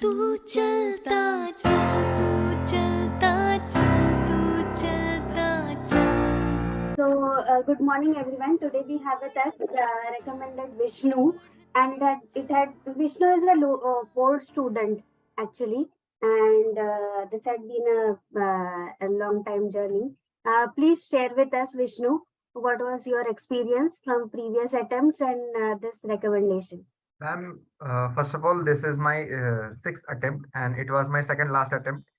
तू चलता चल तू चलता चल तू चलता चल. So, good morning, everyone. Today we have with us recommended Vishnu, and Vishnu is a board student actually, and this had been a long time journey. Please share with us, Vishnu, what was your experience from previous attempts and this recommendation. Ma'am, first of all, this is my sixth attempt, and it was my second last attempt.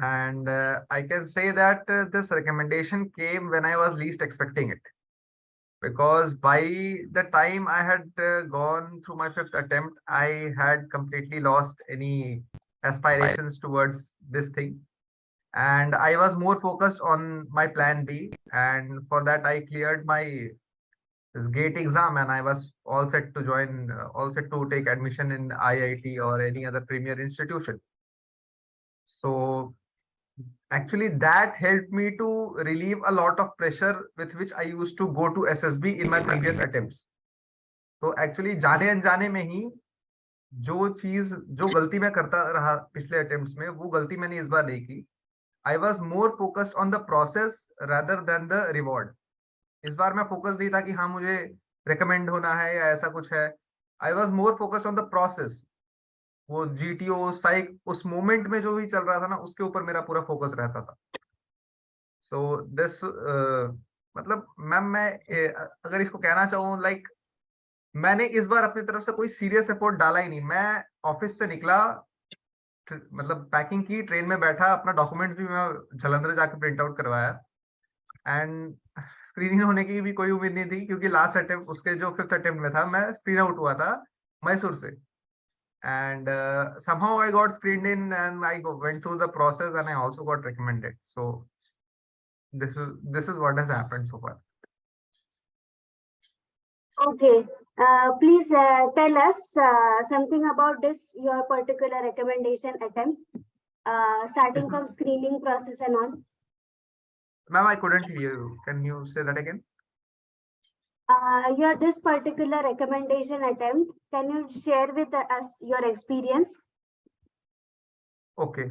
And I can say that this recommendation came when I was least expecting it. Because by the time I had gone through my fifth attempt, I had completely lost any aspirations towards this thing. And I was more focused on my plan B. And for that, I cleared my this GATE exam, and I was all set to join, all set to take admission in IIT or any other premier institution. So actually, that helped me to relieve a lot of pressure with which I used to go to SSB in my previous attempts. तो actually जाने अनजाने में ही जो गलती मैं करता रहा पिछले अटेम्प्ट्स में, वो गलती मैंने इस बार नहीं की. I was more focused on the process rather than the reward. इस बार मैं फोकस नहीं था कि हाँ मुझे रिकमेंड होना है या ऐसा कुछ है. I was more focus on the process. वो जीटीओ साइक उस मोमेंट में जो भी चल रहा था ना, उसके ऊपर मेरा पूरा फोकस रहता था. सो दिस मतलब मैम, मैं अगर इसको कहना चाहूँ, लाइक मैंने इस बार अपनी तरफ से कोई सीरियस एफर्ट डाला ही नहीं. मैं ऑफिस से निकला, मतलब पैकिंग की, ट्रेन में बैठा, अपना डॉक्यूमेंट्स भी मैं जलंधर जाके प्रिंट आउट करवाया, एंड स्क्रीनिंग होने की भी कोई उम्मीद नहीं थी, क्योंकि लास्ट अटेम्प्ट, उसके जो फिफ्थ अटेम्प्ट में था, मैं स्क्रीन आउट हुआ था मैसूर से. And somehow I got screened in and I went through the process and I also got recommended. So this is what has happened so far. Okay, please tell us something about this your particular recommendation attempt, starting from screening process and all. Ma'am, I couldn't hear you. Can you say that again? Your this particular recommendation attempt, can you share with us your experience? Okay.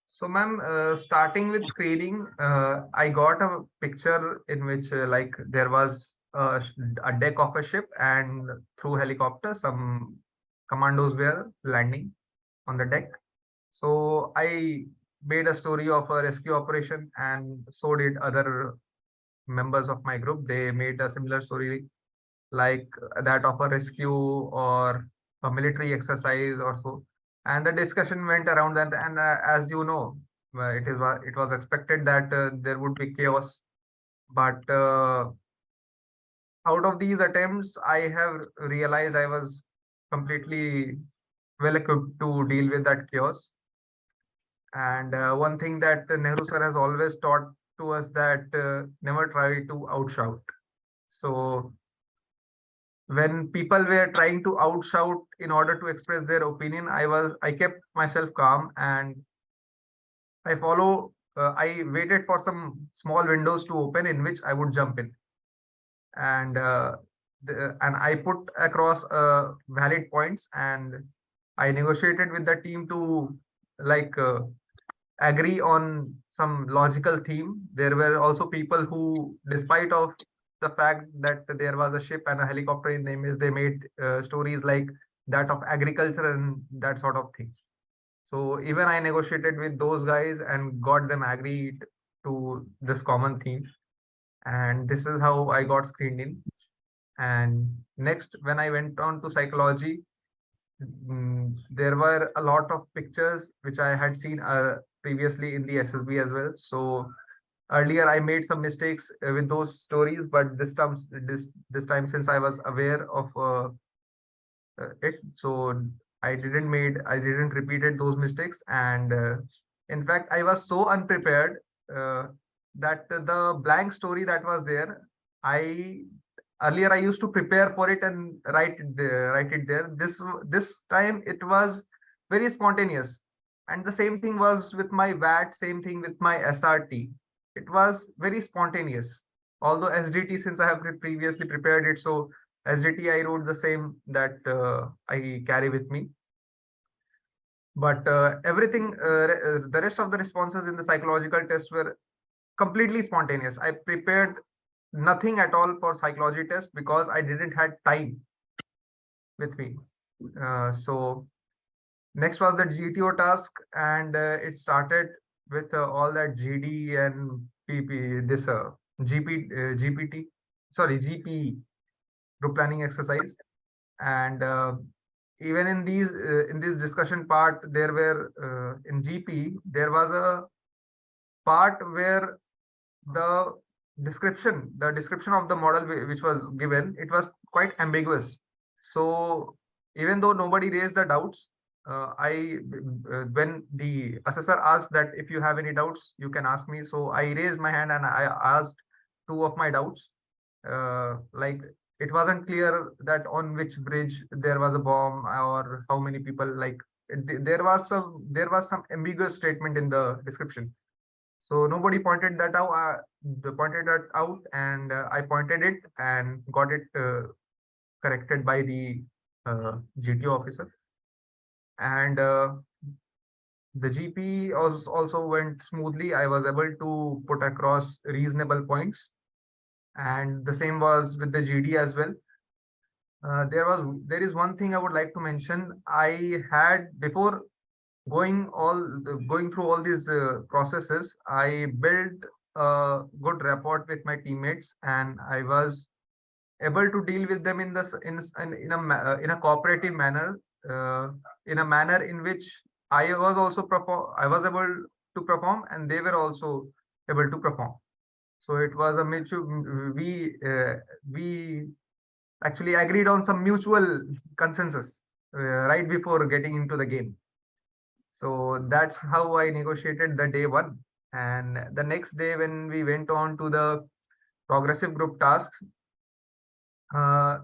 So ma'am, starting with screening, I got a picture in which like there was a deck of a ship, and through helicopter some commandos were landing on the deck. So I made a story of a rescue operation, and so did other members of my group. They made a similar story like that of a rescue or a military exercise or so. And the discussion went around that, and as you know, it was expected that there would be chaos. But out of these attempts, I have realized I was completely well equipped to deal with that chaos. And one thing that Nehru sir has always taught to us, that never try to outshout. So when people were trying to outshout in order to express their opinion, I kept myself calm, and I waited for some small windows to open in which I would jump in. And I put across valid points, and I negotiated with the team to like agree on some logical theme. There were also people who, despite of the fact that there was a ship and a helicopter in the image, they made stories like that of agriculture and that sort of thing. So even I negotiated with those guys and got them agreed to this common theme. And this is how I got screened in. And next, when I went on to psychology, there were a lot of pictures which I had seen previously in the SSB as well. So earlier I made some mistakes with those stories, but this time since I was aware of it, so I didn't repeated those mistakes. And in fact, I was so unprepared that the blank story that was there, earlier I used to prepare for it and write it there. This time it was very spontaneous. And the same thing was with my VAT, same thing with my SRT. It was very spontaneous. Although SDT, since I have previously prepared it, so SDT I wrote the same that I carry with me. But everything, the rest of the responses in the psychological test were completely spontaneous. I prepared nothing at all for psychology test because I didn't had time with me. So next was the GTO task, and it started with all that GD and PP, this GPT, sorry, GPE, group planning exercise. And even in this discussion part, there were in GP there was a part where the the description of the model which was given, it was quite ambiguous. So even though nobody raised the doubts, I when the assessor asked that if you have any doubts, you can ask me. So I raised my hand and I asked two of my doubts. Like it wasn't clear that on which bridge there was a bomb or how many people. Like there was some ambiguous statement in the description. So nobody pointed that out. Pointed that out, and I pointed it and got it corrected by the GTO officer. And the GP also went smoothly. I was able to put across reasonable points, and the same was with the GD as well. There is one thing I would like to mention. I had before going through all these processes, I built a good rapport with my teammates, and I was able to deal with them in this in a cooperative manner, in a manner in which I was able to perform, and they were also able to perform. So it was a mutual. We actually agreed on some mutual consensus right before getting into the game. So that's how I negotiated the day one. And the next day, when we went on to the progressive group tasks, uh,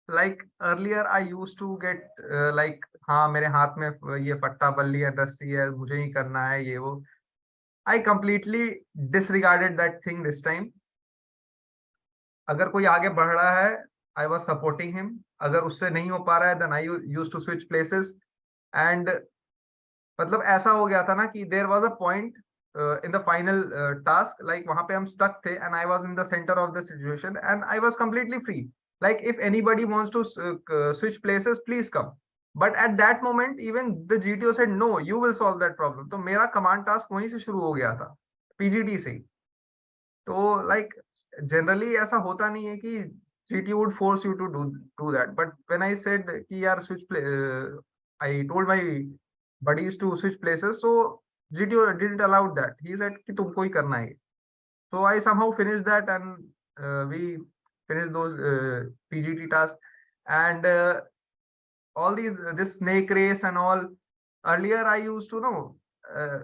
like earlier, I used to get like, हाँ मेरे हाथ में ये पट्टा बल्ली है रस्सी है मुझे ही करना है ये वो. I completely disregarded that thing this time. अगर कोई आगे बढ़ रहा है, I was supporting him. अगर उससे नहीं हो पा रहा है, then I used to switch places. And मतलब ऐसा हो गया था ना कि there was a point in the final task, like वहां पे हम स्टक थे and I was in the centre of the situation and I was completely free. Like if anybody wants to switch places, please come. But at that moment even the GTO said no, you will solve that problem. तो मेरा command task वहीं से शुरू हो गया था, PGT से ही. तो लाइक जनरली ऐसा होता नहीं है कि GTO would force you to do that. But when I said कि यार switch I told my buddies to switch places, so GTO didn't allow that. He said कि तुमको ही करना है. So I somehow finished that, and we finished those PGT tasks. And all this snake race and all. Earlier I used to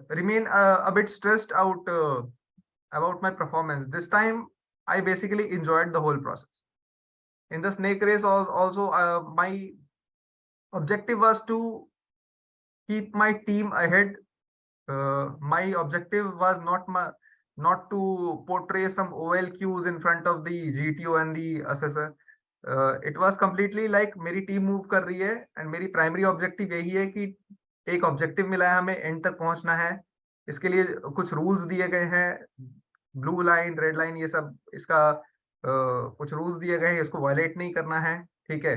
remain a bit stressed out about my performance. This time I basically enjoyed the whole process. In the snake race also, my objective was to keep my team ahead. My objective was not to portray some OLQs in front of the GTO and the assessor. It was completely like मेरी team move कर रही है and मेरी primary objective यही है कि एक objective मिला है, हमें एंड तक पहुंचना है. इसके लिए कुछ रूल्स दिए गए हैं, ब्लू लाइन रेड लाइन ये सब, इसका कुछ रूल्स दिए गए हैं, इसको वायलेट नहीं करना है. ठीक है,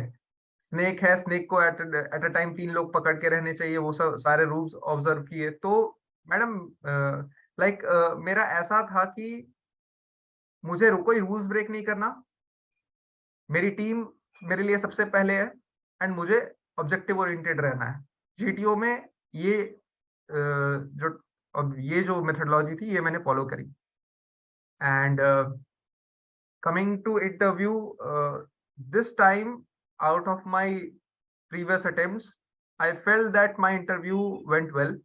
स्नेक है, स्नेक को एट अ टाइम 3 लोग पकड़ के रहने चाहिए, वो सब सारे रूल्स ऑब्जर्व किए. तो मैडम लाइक मेरा ऐसा था कि मुझे कोई रूल्स ब्रेक नहीं करना, मेरी टीम मेरे लिए सबसे पहले है एंड मुझे ऑब्जेक्टिव ओरिएंटेड रहना है. जीटीओ में ये जो मेथडोलॉजी थी ये मैंने फॉलो करी. And coming to interview, this time out of my previous attempts, I felt that my interview went well.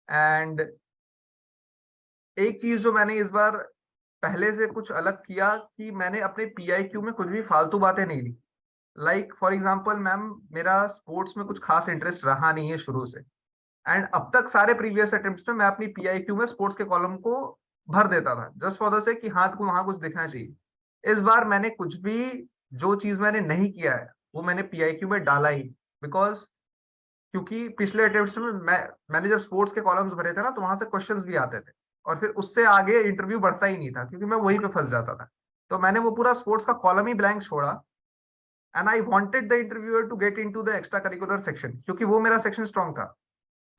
And एक चीज जो मैंने इस बार पहले से कुछ अलग किया कि मैंने अपने PIQ में कुछ भी फालतू बातें नहीं ली. लाइक फॉर एग्जाम्पल मैम, मेरा स्पोर्ट्स में कुछ खास इंटरेस्ट रहा नहीं है शुरू से, एंड अब तक सारे प्रीवियस अटेम्प्ट्स में मैं अपनी PIQ में स्पोर्ट्स के कॉलम को भर देता था जस्ट फॉर द से कि हाथ को वहां कुछ दिखना चाहिए. इस बार मैंने कुछ भी, जो चीज मैंने नहीं किया है वो मैंने PIQ में डाला ही, बिकॉज क्योंकि पिछले अटेम्प्ट्स में मैंने जब स्पोर्ट्स के कॉलम्स भरे थे ना, तो वहां से क्वेश्चंस भी आते थे, और फिर उससे आगे इंटरव्यू बढ़ता ही नहीं था, क्योंकि मैं वहीं पे फंस जाता था। तो मैंने वो पूरा स्पोर्ट्स का कॉलम ही ब्लैंक छोड़ा, and I wanted the interviewer to get into the extra curricular section, क्योंकि वो मेरा सेक्शन स्ट्रांग था।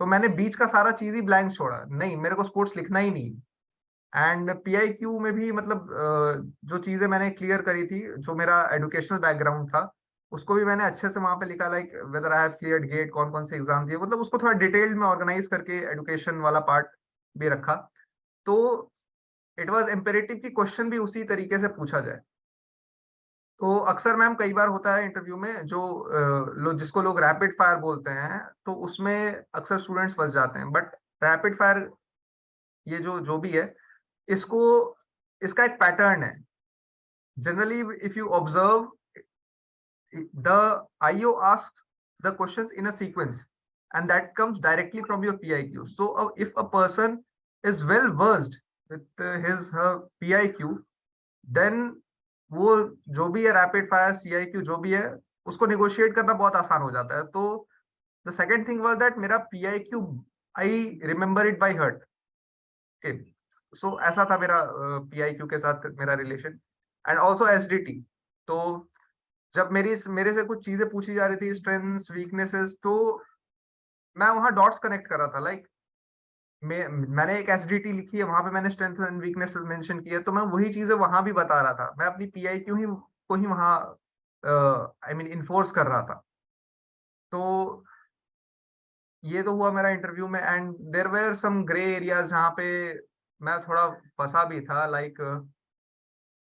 तो मैंने बीच का सारा चीज ही ब्लैंक छोड़ा, नहीं मेरे को स्पोर्ट्स लिखना ही नहीं। एंड पीआईक्यू में भी मतलब जो चीजें मैंने क्लियर करी थी, जो मेरा एजुकेशनल बैकग्राउंड था, उसको भी मैंने अच्छे से वहां पे लिखा, like whether I have cleared GATE, कौन कौन से एग्जाम दिए, मतलब उसको थोड़ा डिटेल्ड में ऑर्गेनाइज करके एजुकेशन वाला पार्ट भी रखा। तो इट वाज इम्पेरेटिव कि क्वेश्चन भी उसी तरीके से पूछा जाए। तो अक्सर मैम कई बार होता है इंटरव्यू में, जो जिसको लोग रैपिड फायर बोलते हैं, तो उसमें अक्सर स्टूडेंट्स फंस जाते हैं। बट रैपिड फायर ये जो भी है, इसको इसका एक पैटर्न है। Generally if you observe, the IO asks the questions in a sequence, and that comes directly from your PIQ. So if a person is well versed with his her PIQ, then वो जो भी है rapid fire CIQ जो भी है, उसको negotiate करना बहुत आसान हो जाता है। तो the second thing was that मेरा PIQ, I remember it by heart. So ऐसा था मेरा PIQ के साथ मेरा रिलेशन। And also SDT। तो जब मेरे से कुछ चीजें पूछी जा रही थी, स्ट्रेंथ्स वीकनेसेस, तो मैं वहां डॉट्स कनेक्ट कर रहा था। लाइक मैंने एक एसडीटी लिखी है, वहां पे मैंने स्ट्रेंथ एंड वीकनेसेस मेंशन किया, तो मैं वही चीजें वहां भी बता रहा था। मैं अपनी पीआईक्यू ही को ही वहां आई मीन इन्फोर्स कर रहा था। तो ये तो हुआ मेरा इंटरव्यू में। And there were some grey areas जहाँ पे मैं थोड़ा फंसा भी था। लाइक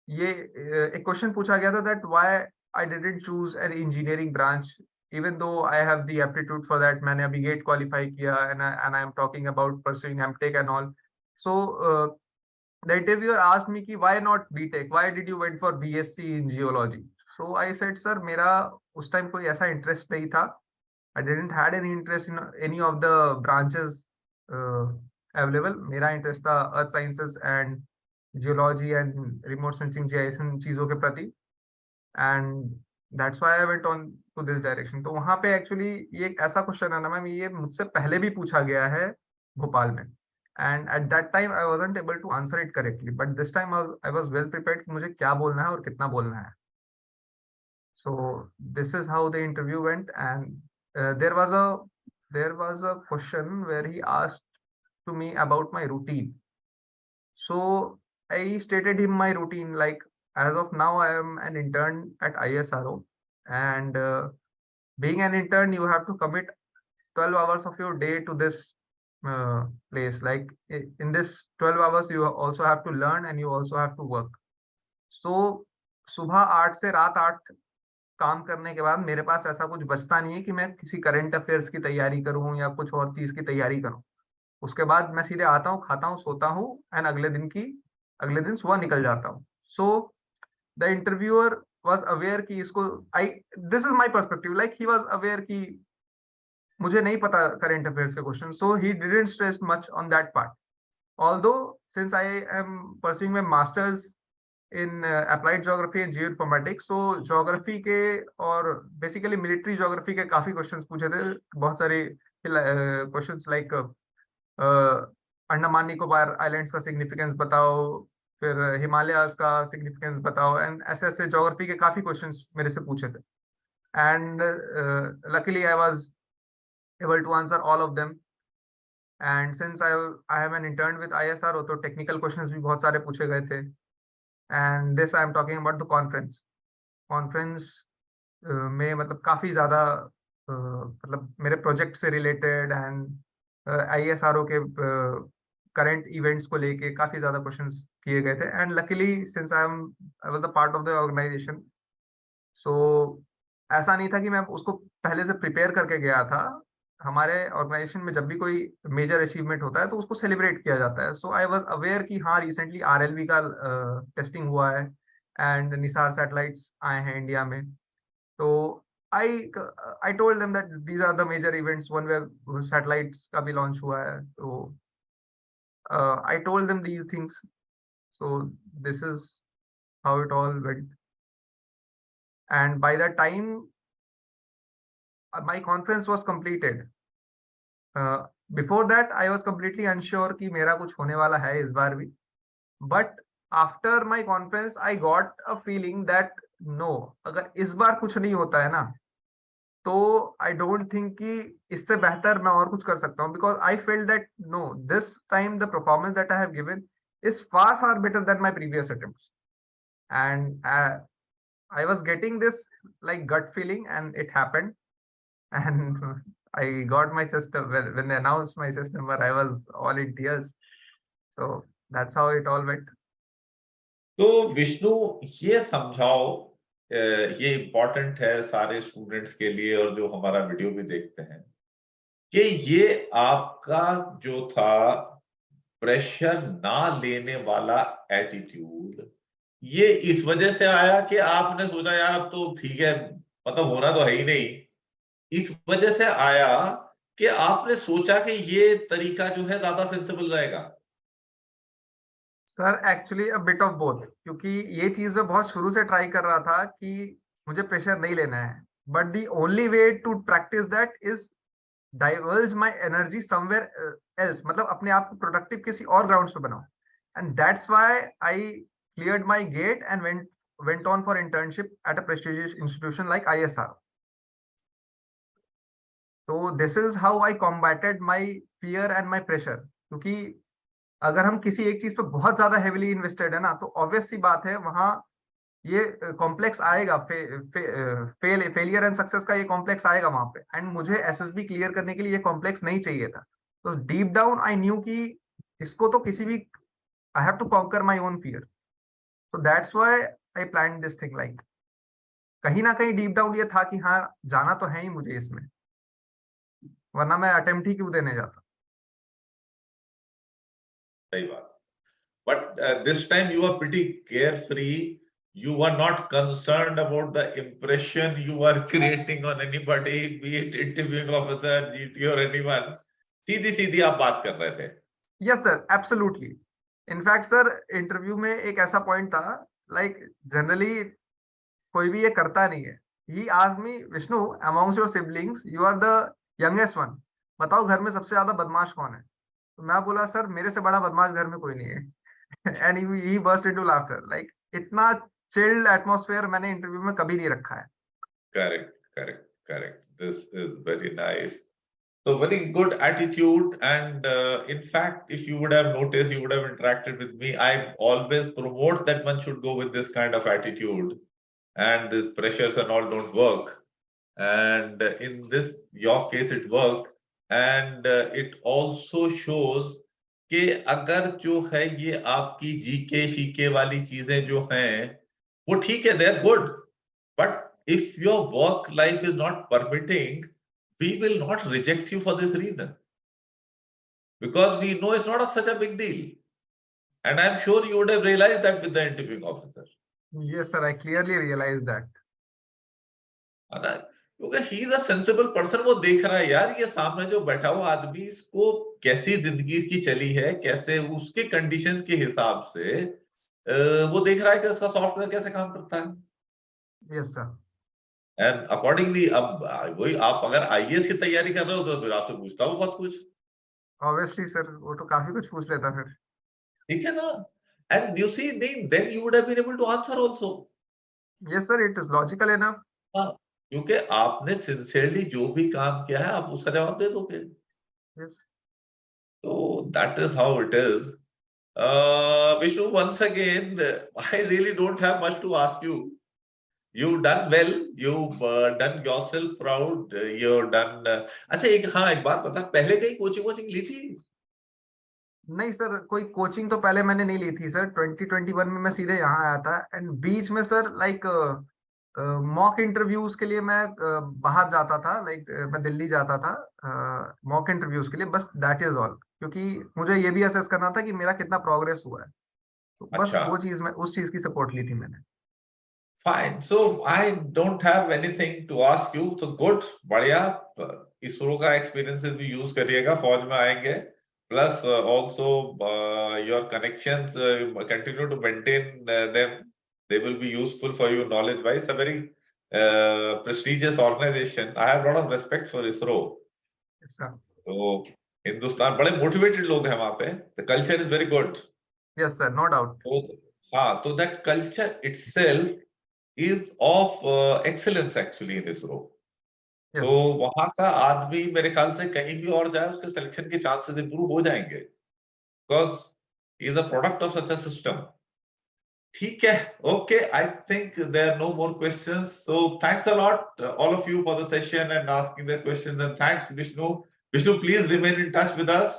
ये एक क्वेश्चन पूछा गया था that why I didn't choose an engineering branch even though I have the aptitude for that. मैंने अभी गेट क्वालिफाई किया, and I am talking about pursuing MTech and all. So the interviewer asked me कि why not BTech, why did you went for BSc in geology. So I said sir, मेरा उस time कोई ऐसा interest नहीं था। I didn't had any interest in any of the branches available. मेरा interest था earth sciences and geology and remote sensing GIS इन चीजों के प्रति, and that's why I went on to this direction. तो वहां पे एक्चुअली ये एक ऐसा क्वेश्चन है ना मैम, ये मुझसे पहले भी पूछा गया है भोपाल में, and at that time I wasn't able to answer it correctly, but this time I was well prepared कि मुझे क्या बोलना है और कितना बोलना है। So this is how the interview went, and there was a question where he asked to me about my routine. So I stated him my routine, like as of now I am an intern at ISRO, and being an intern you have to commit 12 hours of your day to this place. Like in this 12 hours you also have to learn and you also have to work. So सुबह 8 से रात 8 काम करने के बाद मेरे पास ऐसा कुछ बचता नहीं है कि मैं किसी करंट अफेयर्स की तैयारी करूं या कुछ और चीज की तैयारी करूं। उसके बाद मैं सीधे आता हूँ, खाता हूँ, सोता हूँ, एंड अगले दिन सुबह निकल जाता हूँ। So the interviewer was aware कि इसको I this is my perspective, like he was aware कि मुझे नहीं पता करंट अफेयर्स के question, so he didn't stress much on that part. Although since I am pursuing my masters in applied geography and geoinformatics, so geography के और basically military geography के काफी questions पूछे थे। बहुत सारे questions like Andaman Nicobar islands का सिग्निफिकेंस बताओ, फिर हिमालयाज का सिग्निफिकेंस बताओ, एंड ऐसे ऐसे ज्योग्राफी के काफी क्वेश्चंस मेरे से पूछे थे। And luckily I was able to answer all of them. And since I have an intern with ISRO, तो टेक्निकल क्वेश्चंस भी बहुत सारे पूछे गए थे। And this I am talking about the conference में मतलब काफी ज्यादा मतलब मेरे प्रोजेक्ट से रिलेटेड एंड ISRO के करंट इवेंट्स को लेके काफी ज्यादा क्वेश्चंस किए गए थे। And luckily since I was the part of the organisation, सो ऐसा नहीं था कि मैं उसको पहले से प्रिपेयर करके गया था। हमारे ऑर्गेनाइजेशन में जब भी कोई मेजर अचीवमेंट होता है तो उसको सेलिब्रेट किया जाता है। सो आई वाज अवेयर कि हाँ रिसेंटली RLV का टेस्टिंग हुआ है एंड निसार सैटेलाइट्स आए हैं इंडिया में। तो I I told them that these are the major events, one where satellites का भी launch हुआ है। तो I told them these things. So this is how it all went. And by the time my conference was completed, before that I was completely unsure कि मेरा कुछ होने वाला है इस बार भी, but after my conference I got a feeling that no, अगर इस बार कुछ नहीं होता है ना, तो आई डोंट थिंक कि इससे बेहतर मैं और कुछ कर सकता हूँ, because I feel that no, this time the performance that I have given is far far better than my previous attempts, and I was getting this like gut feeling, and it happened. And I got my chest when they announced my chest number. I was all in tears. So that's how it all went. तो विष्णु, ये समझाओ, ये important है सारे students के लिए और जो हमारा वीडियो भी देखते हैं, कि ये आपका जो था प्रेशर ना लेने वाला एटीट्यूड, ये इस वजह से आया कि आपने सोचा यार अब तो ठीक है, मतलब होना तो है ही नहीं, इस वजह से आया कि आपने सोचा कि ये तरीका जो है ज्यादा सेंसिबल रहेगा? Sir actually a bit of both, क्योंकि ये चीज मैं बहुत शुरू से ट्राई कर रहा था कि मुझे प्रेशर नहीं लेना है, but the only way to practise that is diverge my energy somewhere else, मतलब अपने आप को प्रोडक्टिव किसी और ग्राउंड्स पे बनाओ, and that's why I cleared my gate and went on for internship at a prestigious institution like ISR. So this is how I combated my fear and my pressure, क्योंकि अगर हम किसी एक चीज पे बहुत ज्यादा हेविली इन्वेस्टेड है ना, तो ऑब्वियस सी बात है वहां ये कॉम्प्लेक्स आएगा, फेलियर एंड सक्सेस का ये कॉम्प्लेक्स आएगा वहां पे, एंड मुझे एसएसबी क्लियर करने के लिए ये कॉम्प्लेक्स नहीं चाहिए था। तो डीप डाउन आई न्यू कि इसको तो किसी भी, I have to conquer my own fear, so that's why I planned this thing, like कहीं ना कहीं डीप डाउन ये था कि हाँ जाना तो है ही मुझे इसमें, वरना मैं अटेम्प्ट ही क्यों देने जाता। सही बात। But this time you are pretty carefree. You were not concerned about the impression you were creating on anybody, be it interviewing officer, GT or anyone. सीधी सीधी आप बात कर रहे थे। Yes sir, absolutely. In fact sir interview में एक ऐसा point था, like generally कोई भी ये करता नहीं है। He asked me, Vishnu amongst your siblings you are the youngest one, बताओ घर में सबसे ज्यादा बदमाश कौन है? तो मैं बोला सर मेरे से बड़ा बदमाश घर में कोई नहीं है। And he burst into laughter, like इतना चिल्ड एटमॉस्फेयर मैंने इंटरव्यू में कभी नहीं रखा है। Correct correct correct, this is very nice. So very good attitude, and in fact, if you would have noticed, you would have interacted with me. I always promote that one should go with this kind of attitude, and these pressures and all don't work. And in this your case, it worked, and it also shows कि अगर जो है ये आपकी GK शीके वाली चीजें जो हैं वो ठीक है, they are good, but if your work life is not permitting, we will not reject you for this reason, because we know it's not such a big deal, and I'm sure you would have realized that with the interviewing officer. Yes sir, I clearly realized that. है ना, क्योंकि he is a sensible person. वो देख रहा है यार ये सामने जो बैठा हुआ आदमी, इसको कैसी जिंदगी इसकी चली है, कैसे उसके कंडीशंस के हिसाब से वो देख रहा है कि इसका सॉफ्टवेयर कैसे काम करता है। Yes sir. एंड अकॉर्डिंगली अब वही आप अगर आईएएस की तैयारी कर रहे हो तो फिर आपसे पूछता हूँ बहुत कुछ। Obviously sir, वो तो काफी कुछ पूछ लेता फिर। ठीक है ना, and you see then you would have been able to answer also. Yes sir, it is logical enough. हाँ, क्योंकि आपने सिंसियरली जो भी काम किया है आप उसका जवाब दे दोगे। Yes. So that is how it is. Vishnu, once again, I really don't have much to ask you. You've done well. You've done yourself proud. You've done. अच्छा एक बात बता, पहले कहीं कोचिंग ली थी? नहीं सर, कोई कोचिंग तो पहले मैंने नहीं ली थी सर। 2021 में मैं सीधे यहाँ आया था, एंड बीच में सर लाइक मॉक इंटरव्यूज के लिए मैं बाहर जाता था, लाइक मैं दिल्ली जाता था मॉक इंटरव्यूज के लिए, बस दैट इज ऑल। क्योंकि मुझे ये भी असेस करना था कि मेरा कितना प्रोग्रेस हुआ है, तो बस वो चीज में उस चीज की सपोर्ट ली थी मैंने। Fine. So I don't have anything to ask you. So good, बढ़िया। इसरो का एक्सपीरियंसेस भी यूज करिएगा, फौज में आएंगे। Plus also your connections, continue to maintain them. They will be useful for you knowledge wise. A very prestigious organization. I have a lot of respect for ISRO. Yes, sir. तो हिंदुस्तान बड़े motivated लोग हैं वहां पे. The culture is very good. Yes, sir, no doubt. तो हाँ, तो that culture itself is of excellence actually in ISRO. Yes. तो वहां का आदमी मेरे ख्याल से कहीं भी और जाए उसके सिलेक्शन के चांसेस इंप्रूव हो जाएंगे, because is a product of such a system. ठीक है, okay, I think there are no more questions. So thanks a lot all of you for the session and asking the questions, and thanks Vishnu. Vishnu, please remain in touch with us.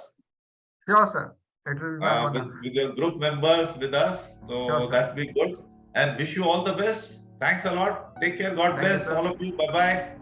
Sure, sir. It will be my honor. With your group members with us. So Sure, sir. that'd be good. And wish you all the best. Thanks a lot. Take care. God Thank you, bless sir. all of you. Bye bye.